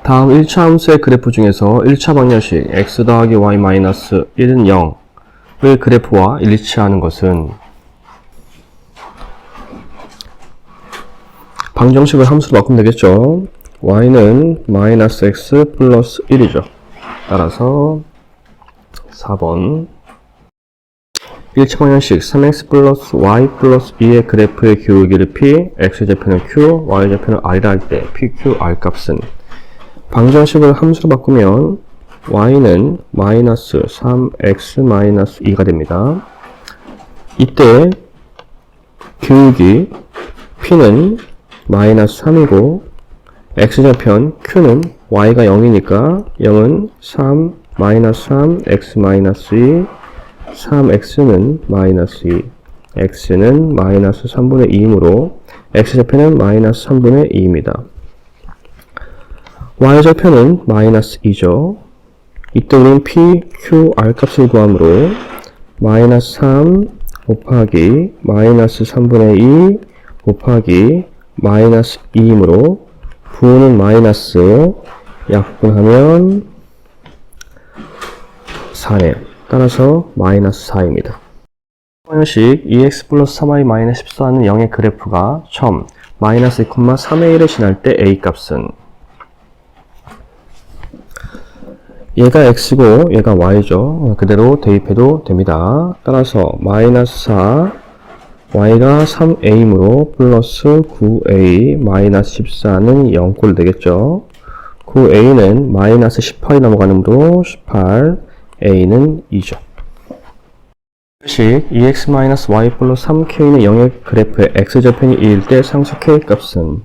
다음 1차 함수의 그래프 중에서 1차 방정식 x 더하기 y 마이너스 1은 0의 그래프와 일치하는 것은 방정식을 함수로 바꾸면 되겠죠. y는 마이너스 x 플러스 1이죠. 따라서 4번 1차 방정식 3x 플러스 y 플러스 2의 그래프의 기울기를 p, x좌표는 q, y좌표는 r이라 할 때 pq, r 값은 방정식을 함수로 바꾸면 y는 마이너스 3x 마이너스 2가 됩니다. 이때 기울기 p는 마이너스 3이고 x좌편 q는 y가 0이니까 0은 3 마이너스 3 x 마이너스 2 3x는 마이너스 2 x는 마이너스 3분의 2이므로 x좌표는 마이너스 3분의 2입니다. y좌표는 마이너스 2죠. 이때 우리는 p, q, r 값을 구하므로 마이너스 3 곱하기 마이너스 3분의 2 곱하기 마이너스 2이므로 부호는 마이너스 약분하면 4네요. 따라서 마이너스 4입니다. 방정식 2x 플러스 3y 마이너스 14는 0의 그래프가 처음 마이너스 2,3의 1을 지날 때 a 값은 얘가 x고 얘가 y죠. 그대로 대입해도 됩니다. 따라서 마이너스 4 y가 3a이므로 플러스 9a 마이너스 14는 0꼴 되겠죠. 9a는 마이너스 18이 넘어가므로 18a는 2죠. 식 2x-y 플러스 3k는 0의 그래프의 x좌편이 2일 때 상수 k 값은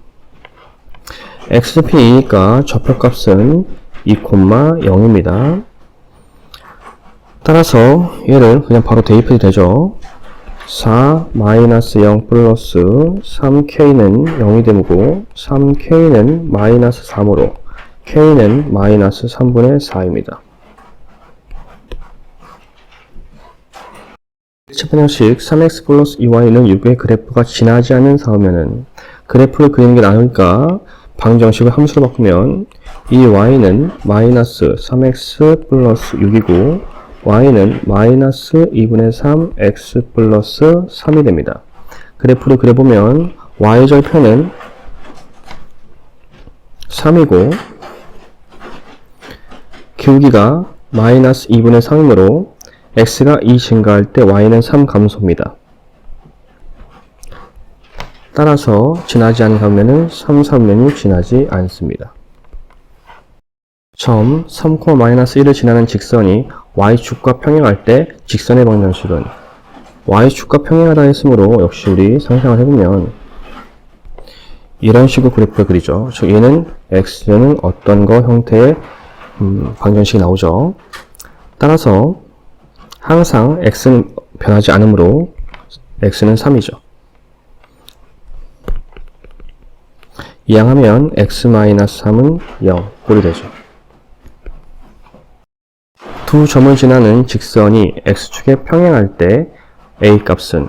x좌편이 2니까 좌표값은 2,0입니다. 따라서 얘를 그냥 바로 대입해도 되죠. 4 마이너스 0 플러스 3k는 0이 되고 3k는 마이너스 3으로 k는 마이너스 3분의 4입니다. 1차 방정식 3x 플러스 2y는 6의 그래프가 지나지 않는 사오면은 그래프를 그리는 게 나으니까 방정식을 함수로 바꾸면 이 y는 마이너스 3x 플러스 6이고 y는 마이너스 2분의 3 x 플러스 3이 됩니다. 그래프를 그려보면 y절편은 3이고 기울기가 마이너스 2분의 3이므로 x가 2 증가할 때 y는 3 감소입니다. 따라서 지나지 않는 사면은 3, 3면이 지나지 않습니다. 점 3, 마이너스 1을 지나는 직선이 y축과 평행할 때 직선의 방정식은 y축과 평행하다 했으므로 역시 우리 상상을 해보면 이런 식으로 그래프를 그리죠. 즉 얘는 x는 어떤 거 형태의 방정식이 나오죠. 따라서 항상 x는 변하지 않으므로 x는 3이죠. 이항하면 x-3은 0 꼴이 되죠. 두 점을 지나는 직선이 x축에 평행할 때 a 값은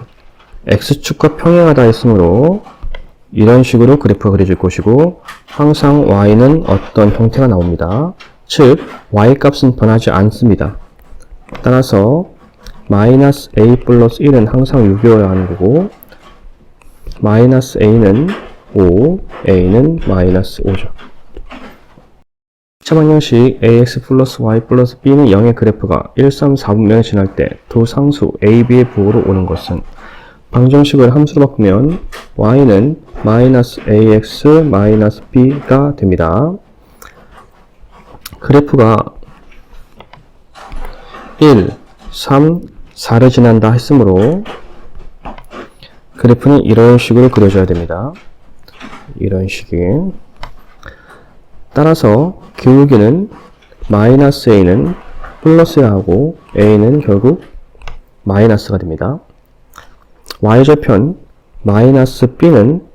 x축과 평행하다 했으므로 이런 식으로 그래프가 그려질 것이고 항상 y는 어떤 형태가 나옵니다. 즉 y 값은 변하지 않습니다. 따라서 마이너스 a 플러스 1은 항상 6이어야 하는 거고 마이너스 a는 5, a는 마이너스 5죠. 2차 방정식 ax 플러스 y 플러스 b는 0의 그래프가 1, 3, 4분면을 지날 때 두 상수 a, b의 부호로 오는 것은 방정식을 함수로 바꾸면 y는 마이너스 ax 마이너스 b가 됩니다. 그래프가 1, 3, 4를 지난다 했으므로 그래프는 이런 식으로 그려져야 됩니다. 이런 식이. 따라서 기울기는 마이너스 a는 플러스야 하고 a는 결국 마이너스가 됩니다. y좌편 마이너스 b는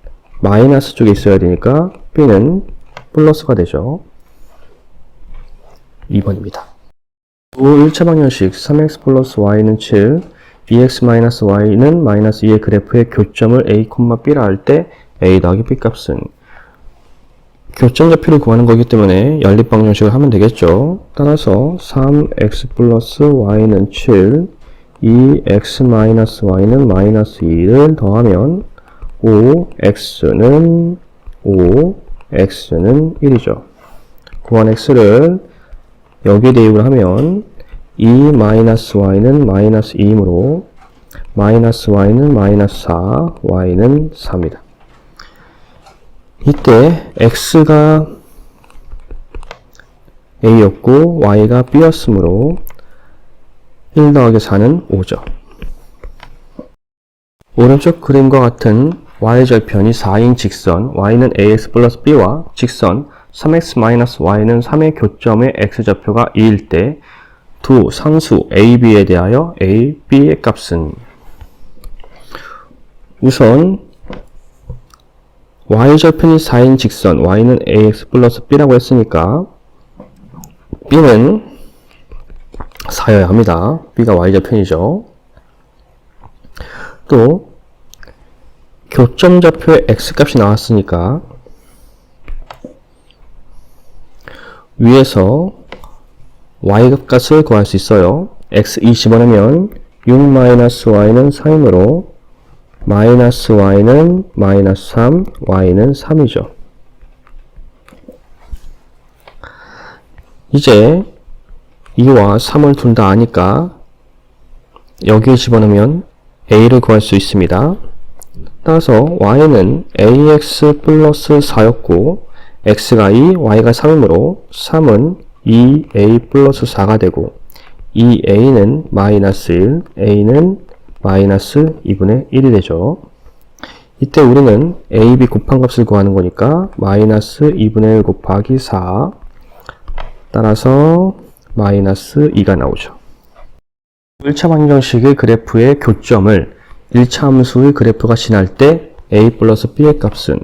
마이너스 쪽에 있어야 되니까 b는 플러스가 되죠. 2번입니다. 1차 방정식 3x 플러스 y는 7, 2x-y는 마이너스 2의 그래프의 교점을 a, b라 할 때 a 더하기 b 값은 교점 좌표를 구하는 거기 때문에 연립방정식을 하면 되겠죠. 따라서 3x 플러스 y는 7, 2x 마이너스 y는 마이너스 2를 더하면 5x는 5, x는 1이죠. 구한 x를 여기에 대입을 하면 2 마이너스 y는 마이너스 2이므로 마이너스 y는 마이너스 4, y는 4입니다. 이때 x가 a였고 y가 b였으므로 1 더하기 4는 5죠. 오른쪽 그림과 같은 y절편이 4인 직선 y는 ax 플러스 b와 직선 3x-y는 3의 교점의 x좌표가 2일 때 두 상수 a, b에 대하여 a, b의 값은 우선 y절편이 4인 직선 y는 ax 플러스 b라고 했으니까 b는 4여야 합니다. b가 y절편이죠. 또 교점좌표의 x값이 나왔으니까 위에서 y값을 구할 수 있어요. x2 집어넣으면 6-y는 3이므로 마이너스 y는 마이너스 3, y는 3이죠. 이제 2와 3을 둘 다 아니까 여기에 집어넣으면 a를 구할 수 있습니다. 따라서 y는 ax 플러스 4였고 x가 2, y가 3이므로 3은 2a 플러스 4가 되고 2a는 마이너스 1, a는 마이너스 2분의 1이 되죠. 이때 우리는 a, b 곱한 값을 구하는 거니까 마이너스 2분의 1 곱하기 4 따라서 마이너스 2가 나오죠. 1차 방정식의 그래프의 교점을 1차 함수의 그래프가 지날 때 a 플러스 b의 값은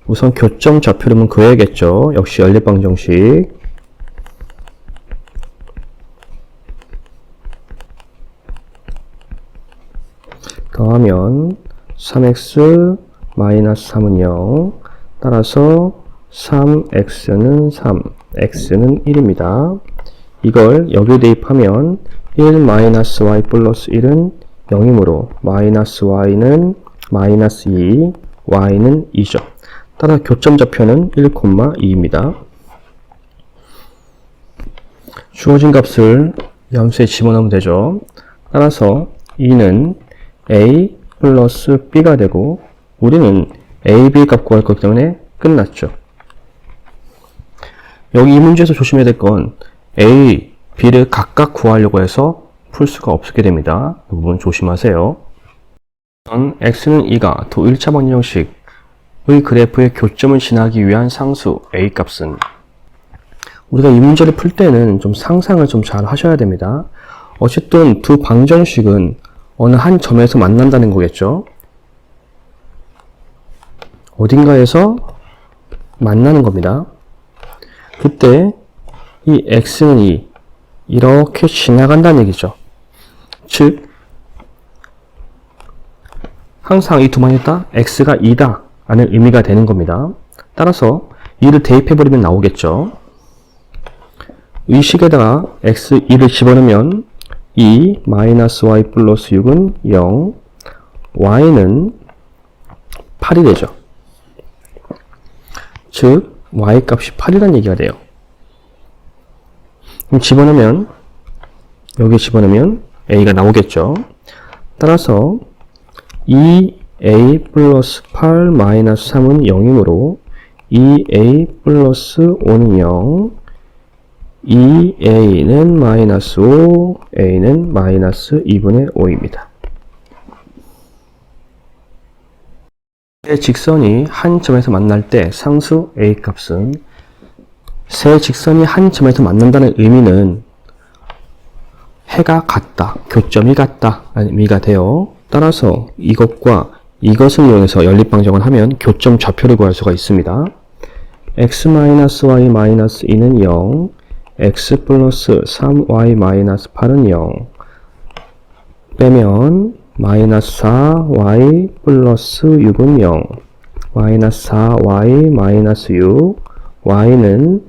우선 교점 좌표를 그어야겠죠. 역시 연립방정식. 더하면 3x 마이너스 3은 0 따라서 3x는 3 x는 1입니다. 이걸 여기에 대입하면 1 마이너스 y 플러스 1은 0이므로 마이너스 y는 마이너스 2 y는 2죠. 따라 교점 좌표는 1,2입니다. 주어진 값을 함수에 집어넣으면 되죠. 따라서 2는 a 플러스 b가 되고 우리는 a, b 값 구할 거기 때문에 끝났죠. 여기 이 문제에서 조심해야 될 건 a, b를 각각 구하려고 해서 풀 수가 없게 됩니다. 이 부분 조심하세요. x는 2가 도 1차 방정식의 그래프의 교점을 지나기 위한 상수 a 값은 우리가 이 문제를 풀 때는 좀 상상을 좀 잘 하셔야 됩니다. 어쨌든 두 방정식은 어느 한 점에서 만난다는 거겠죠. 어딘가에서 만나는 겁니다. 그때 이 x는 2 이렇게 지나간다는 얘기죠. 즉 항상 이 두 방이다 x가 2다 라는 의미가 되는 겁니다. 따라서 2를 대입해버리면 나오겠죠. 이 식에다가 x2를 집어넣으면 2 마이너스 y 플러스 6은 0 y는 8이 되죠. 즉 y값이 8이라는 얘기가 돼요. 그럼 집어넣으면 여기 집어넣으면 a가 나오겠죠. 따라서 2a 플러스 8 마이너스 3은 0이므로 2a 플러스 5는 0 2a는 마이너스 5, a는 마이너스 2분의 5입니다. 세 직선이 한 점에서 만날 때 상수 a 값은 세 직선이 한 점에서 만난다는 의미는 해가 같다, 교점이 같다 라는 의미가 돼요. 따라서 이것과 이것을 이용해서 연립방정을 하면 교점 좌표를 구할 수가 있습니다. x-y-2는 0 x 플러스 3y-8은 0 빼면 마이너스 4y 플러스 6은 0 마이너스 4y 마이너스 6 y는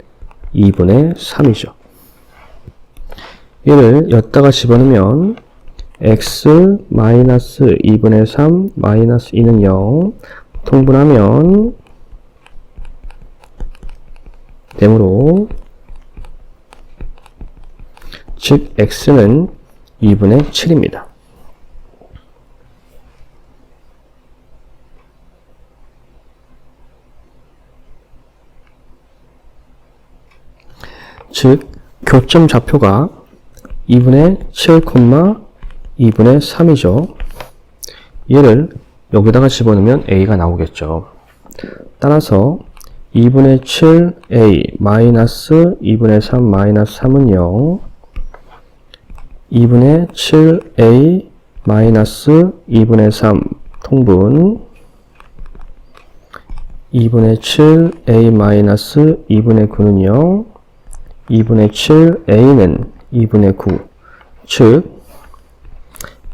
2분의 3이죠. 얘를 여기다가 집어넣으면 x 마이너스 2분의 3 마이너스 2는 0 통분하면 되므로 즉 x는 2분의 7입니다. 즉 교점 좌표가 2분의 7, 2분의 3이죠. 얘를 여기다가 집어넣으면 a가 나오겠죠. 따라서 2분의 7a 마이너스 2분의 3 마이너스 3은 0 2분의 7a 마이너스 2분의 3 통분 2분의 7a 마이너스 2분의 9는 0 2분의 7a는 2분의 9 즉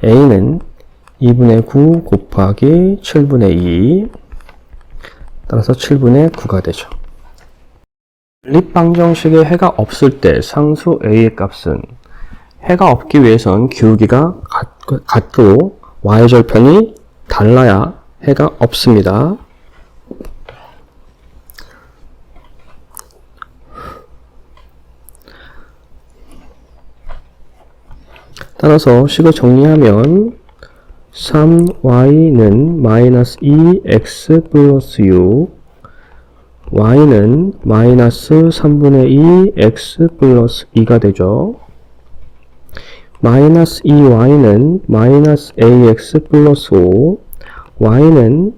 a는 2분의 9 곱하기 7분의 2 따라서 7분의 9가 되죠. 연립방정식에 해가 없을 때 상수 a의 값은 해가 없기 위해선 기울기가 같고 y절편이 달라야 해가 없습니다. 따라서 식을 정리하면 3y는 마이너스 2x 플러스 6 y는 마이너스 3분의 2x 플러스 2가 되죠. 마이너스 2y는 마이너스 ax 플러스 5 y는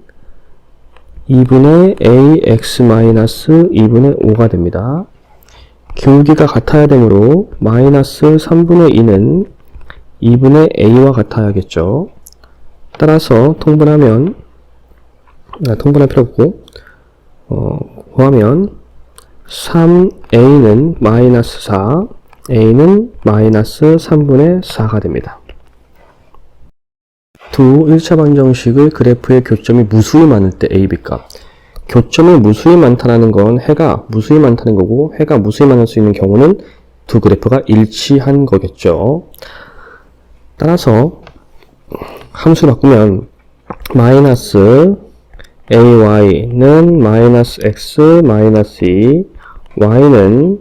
2분의 ax 마이너스 2분의 5가 됩니다. 기울기가 같아야 되므로 마이너스 3분의 2는 2분의 a와 같아야겠죠. 따라서 통분하면 통분할 필요 없고 구하면 3a는 마이너스 4 a는 마이너스 3분의 4가 됩니다. 두 1차 방정식의 그래프의 교점이 무수히 많을 때 a, b 값 교점이 무수히 많다는 건 해가 무수히 많다는 거고 해가 무수히 많을 수 있는 경우는 두 그래프가 일치한 거겠죠. 따라서 함수 바꾸면 마이너스 ay는 마이너스 x 마이너스 2 y는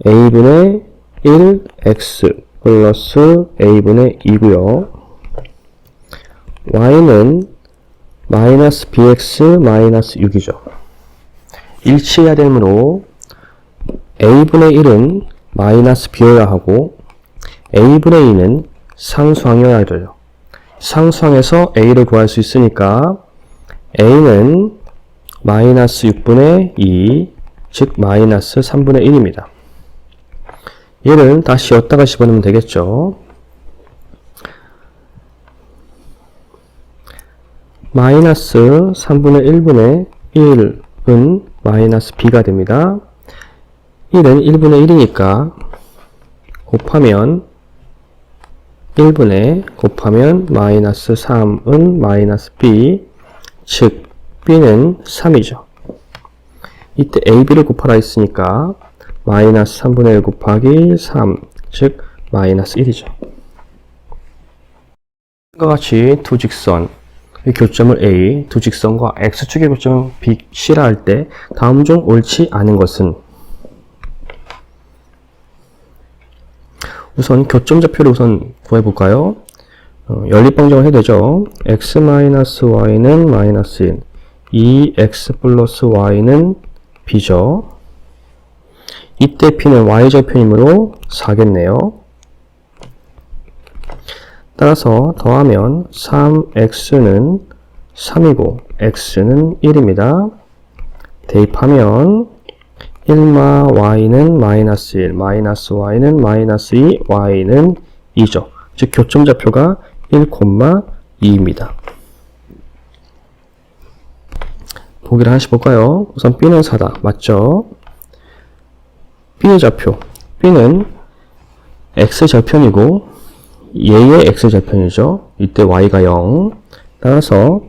a분의 1x 플러스 a분의 2고요. y는 마이너스 bx 마이너스 6이죠. 일치해야 되므로 a분의 1은 마이너스 b여야 하고 a분의 2는 상수항이어야 돼요. 상수항에서 a를 구할 수 있으니까 a는 마이너스 6분의 2, 즉 마이너스 3분의 1입니다. 얘를 다시 여기다가 집어넣으면 되겠죠. 마이너스 3분의 1분의 1은 마이너스 b가 됩니다. 1은 1분의 1이니까 곱하면 1분의 곱하면 마이너스 3은 마이너스 b, 즉 b는 3이죠. 이때 ab를 곱하라 했으니까 마이너스 3분의 1 곱하기 3, 즉 마이너스 1이죠. 이와 같이 두 직선의 교점을 a, 두 직선과 x축의 교점을 b, c라 할 때 다음 중 옳지 않은 것은 우선 교점 좌표를 우선 구해볼까요? 연립방정을 해야 되죠. x-y는 마이너스 1, 2x 플러스 y는 b죠. 이때 b는 y절편이므로 4겠네요. 따라서 더하면 3x는 3이고 x는 1입니다. 대입하면 1마 y는 마이너스 1, 마이너스 y는 마이너스 2, y는 2죠. 즉 교점 좌표가 1,2입니다. 보기를 하나씩 볼까요? 우선 b는 4다. 맞죠? b의 좌표. b는 x절편이고 얘의 x절편이죠. 이때 y가 0. 따라서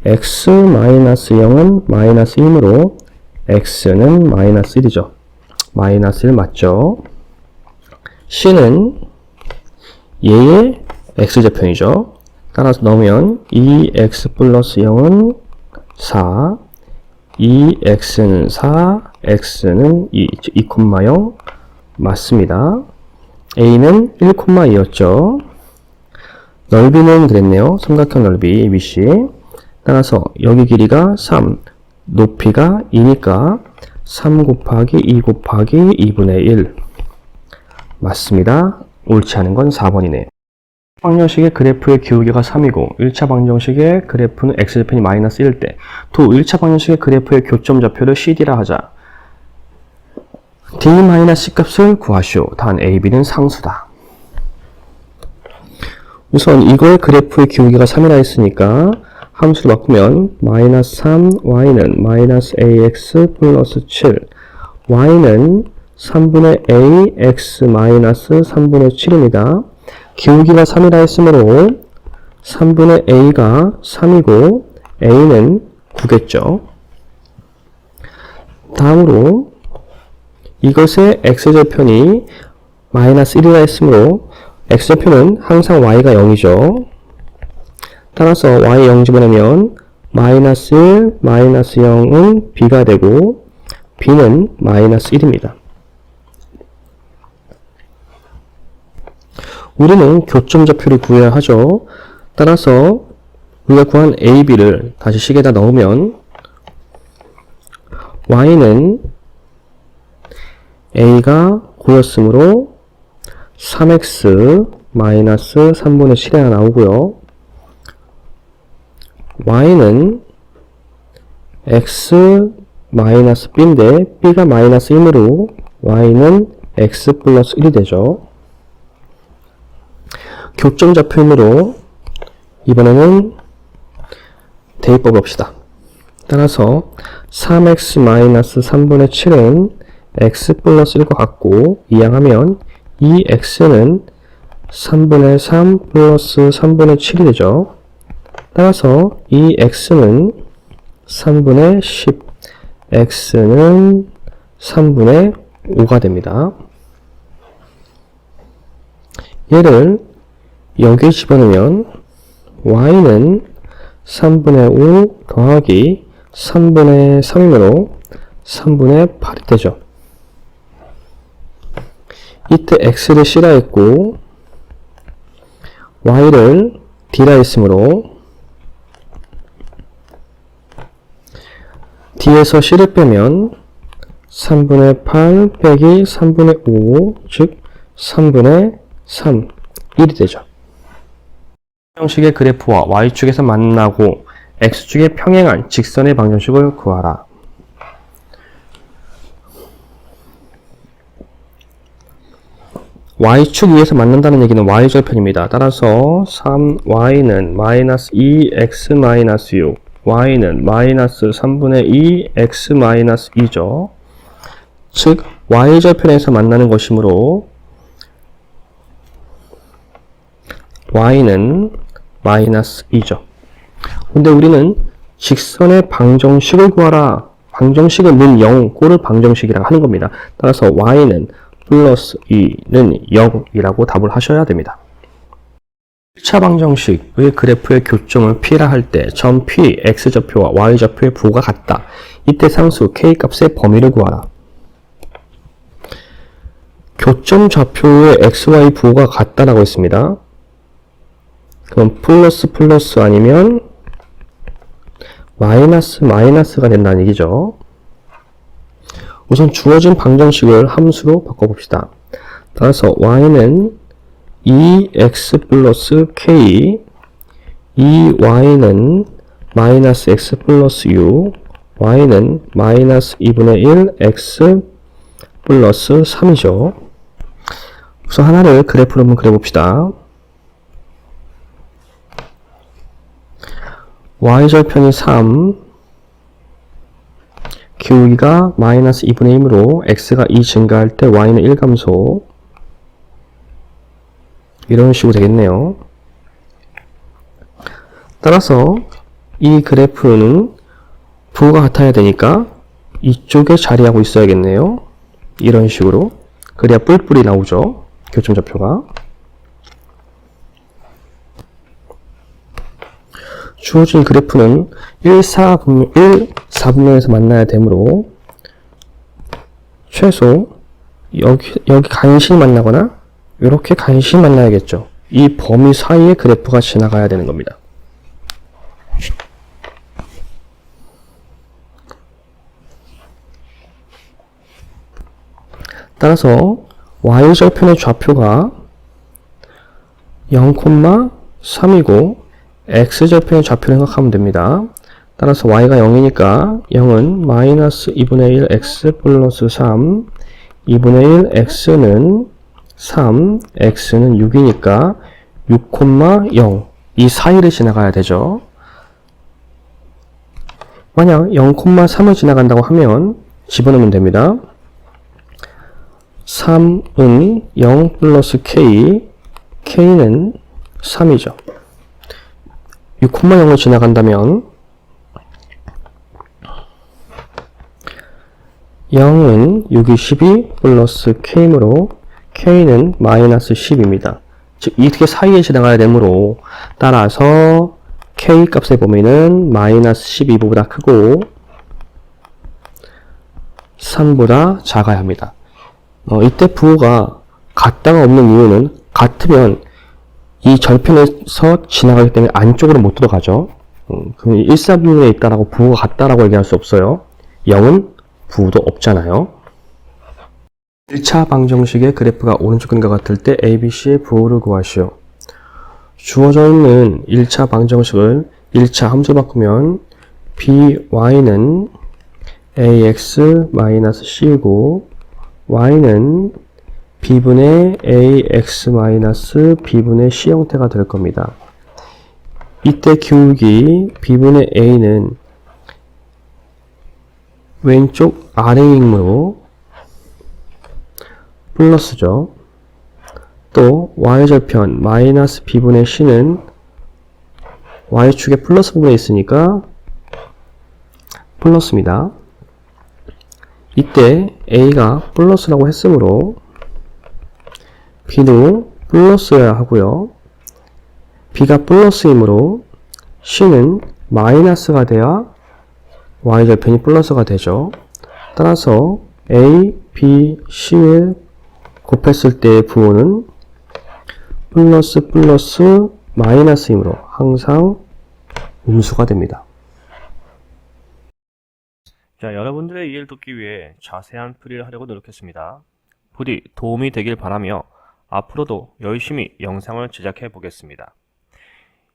x-0은 마이너스 2이므로 x는 마이너스 1이죠. 마이너스 1 맞죠? c는 얘의 x제편이죠. 따라서 넣으면 2x 플러스 0은 4, 2x는 4, x는 2, 2,0 맞습니다. a는 1,2였죠. 넓이는 그랬네요. 삼각형 넓이 ABC. 따라서 여기 길이가 3, 높이가 2니까 3 곱하기 2 곱하기 2분의 1 맞습니다. 옳지 않은 건 4번이네요. 방정식의 그래프의 기울기가 3이고 1차 방정식의 그래프는 x제편이 마이너스 1일 때 또 1차 방정식의 그래프의 교점 좌표를 CD라 하자. D-C 값을 구하시오. 단 A, B는 상수다. 우선 이거의 그래프의 기울기가 3이라 했으니까 함수를 바꾸면 마이너스 3, y는 마이너스 ax 플러스 7, y는 3분의 a, x 마이너스 3분의 7입니다. 기울기가 3이라 했으므로 3분의 a가 3이고 a는 9겠죠. 다음으로 이것의 x제편이 마이너스 1이라 했으므로 x제편은 항상 y가 0이죠. 따라서 y 0 집어넣으면 마이너스 1, 마이너스 0은 b가 되고 b는 마이너스 1입니다. 우리는 교점 좌표를 구해야 하죠. 따라서 우리가 구한 a, b를 다시 식에다 넣으면 y는 a가 9였으므로 3x 마이너스 3분의 7이 하나 나오고요. y는 x 마이너스 b인데 b가 마이너스 1으로 y는 x 플러스 1이 되죠. 교점 좌표이므로 이번에는 대입법을 봅시다. 따라서 3x 마이너스 3분의 7은 x 플러스 1과 같고 이항하면 이 x는 3분의 3 플러스 3분의 7이 되죠. 따라서 이 x는 3분의 10, x는 3분의 5가 됩니다. 얘를 여기에 집어넣으면 y는 3분의 5 더하기 3분의 3이므로 3분의 8이 되죠. 이때 x를 c라 했고 y를 d라 했으므로 d에서 c를 빼면 3분의 8 빼기 3분의 5, 즉 3분의 3, 1이 되죠. 방정식의 그래프와 y축에서 만나고 x축에 평행한 직선의 방정식을 구하라. y축 위에서 만난다는 얘기는 y절편입니다. 따라서 3y는 마이너스 2x 마이너스 6, y는 마이너스 3분의 2x 마이너스 2죠. 즉 y절편에서 만나는 것이므로 y는 마이너스 2죠. 근데 우리는 직선의 방정식을 구하라. 방정식은 는 0, 꼴을 방정식이라고 하는 겁니다. 따라서 y는 플러스 2는 0이라고 답을 하셔야 됩니다. 1차 방정식의 그래프의 교점을 P라 할 때 점 P, X좌표와 Y좌표의 부호가 같다. 이때 상수 K값의 범위를 구하라. 교점 좌표의 XY 부호가 같다라고 했습니다. 그럼 플러스 플러스 아니면 마이너스 마이너스가 된다는 얘기죠. 우선 주어진 방정식을 함수로 바꿔봅시다. 따라서 y는 2x 플러스 k, 2y는 마이너스 x 플러스 6, y는 마이너스 2분의 1 x 플러스 3이죠. 우선 하나를 그래프로 한번 그려봅시다. y절편이 3, 기울기가 마이너스 2분의 1이므로 x가 2 증가할 때 y는 1 감소. 이런 식으로 되겠네요. 따라서 이 그래프는 부호가 같아야 되니까 이쪽에 자리하고 있어야겠네요. 이런 식으로. 그래야 뿔뿔이 나오죠. 교점좌표가. 주어진 그래프는 4분면에서 만나야 되므로 최소 여기 간신히 만나거나 이렇게 간신히 만나야겠죠. 이 범위 사이에 그래프가 지나가야 되는 겁니다. 따라서 y절편의 좌표가 0,3이고 x절편의 좌표를 생각하면 됩니다. 따라서 y가 0이니까 0은 마이너스 2분의 1 x 플러스 3, 2분의 1 x는 3, x는 6이니까 6,0 이 사이를 지나가야 되죠. 만약 0,3을 지나간다고 하면 집어넣으면 됩니다. 3은 0 플러스 k, k는 3이죠. 6,0을 지나간다면 0은 6이 12 플러스 k이므로 k는 마이너스 10입니다. 즉 이렇게 사이에 지나가야 되므로 따라서 k 값의 범위는 마이너스 12보다 크고 3보다 작아야 합니다. 이때 부호가 같다가 없는 이유는 같으면 이 절편에서 지나가기 때문에 안쪽으로 못 들어가죠. 그럼 1, 4분면에 있다라고 부호가 같다라고 얘기할 수 없어요. 0은 부호도 없잖아요. 1차 방정식의 그래프가 오른쪽 그림과 같을 때 ABC의 부호를 구하시오. 주어져 있는 1차 방정식을 1차 함수로 바꾸면 BY는 AX-C이고 Y는 B분의 AX-B분의 C 형태가 될 겁니다. 이때 기울기 B분의 A는 왼쪽 아래이므로 플러스죠. 또 Y절편 마이너스 B분의 C는 Y축의 플러스 부분에 있으니까 플러스입니다. 이때 A가 플러스라고 했으므로 B도 플러스여야 하고요. B가 플러스이므로 C는 마이너스가 돼야 Y절편이 플러스가 되죠. 따라서 A, B, C를 곱했을 때의 부호는 플러스 플러스 마이너스이므로 항상 음수가 됩니다. 자, 여러분들의 이해를 돕기 위해 자세한 풀이를 하려고 노력했습니다. 부디 도움이 되길 바라며 앞으로도 열심히 영상을 제작해 보겠습니다.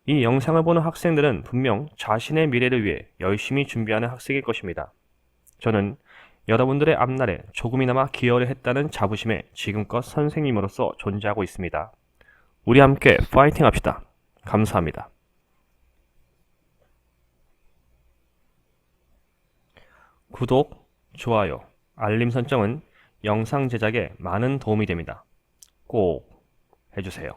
이 영상을 보는 학생들은 분명 자신의 미래를 위해 열심히 준비하는 학생일 것입니다. 저는 여러분들의 앞날에 조금이나마 기여를 했다는 자부심에 지금껏 선생님으로서 존재하고 있습니다. 우리 함께 파이팅 합시다. 감사합니다. 구독, 좋아요, 알림 설정은 영상 제작에 많은 도움이 됩니다. 꼭 해주세요.